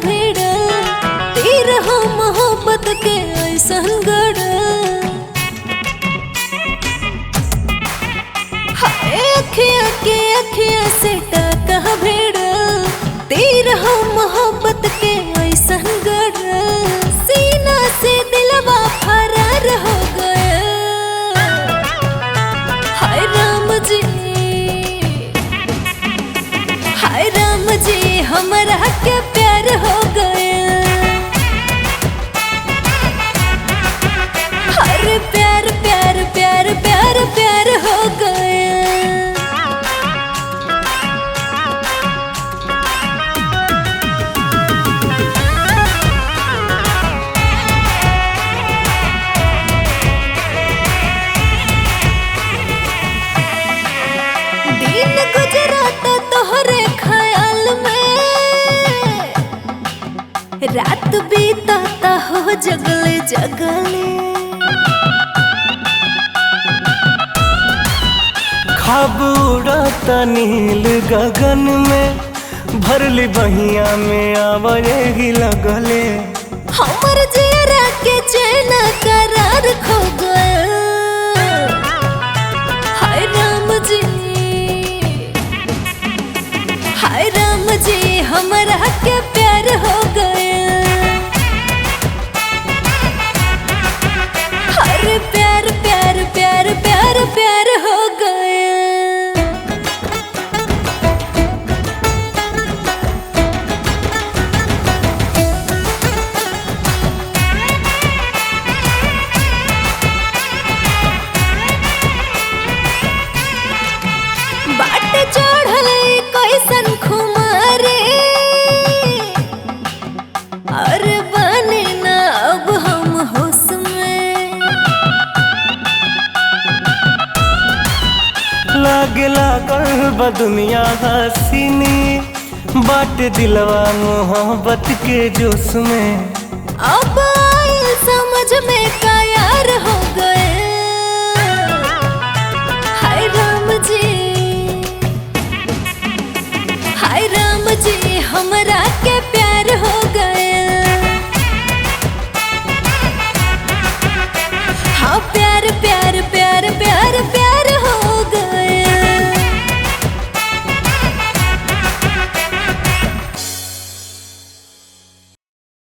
भिड़ल, तीर हो मोहब्बत के ऐसन गड़ल। हाय अखिया के अखिया से टाका भिड़ल, तीर हो मोहब्बत के ऐसन गड़ल। सीना से दिलवा फरार हो गया। हाय राम जी, हाय राम जी, हमरा के प्यार हो गया। अरे प्यार प्यार प्यार प्यार प्यार हो गया। दिन गुजराता तोहरे ख्याल में, रात बीताता हो जगले जगले। खाब उड़ाता नील गगन में, भरली बहिया में आवरेगी लगले। हमर जियरा के चैन करार खो गया। हाय राम जी, हाय राम जी, हमरा के प्यार हो गया। अरे प्यार प्यार प्यार प्यार प्यार हो गया। बाट चढ़ल कैसन खुमारे, अरे बने ना अब हम होश में। लागे लागल बा दुनिया हसीनी, बाट दिलवा मोहब्बत के जोश में। अब आइल समझ में का यार हो गए। हाय राम जी, हाय राम जी, हमरा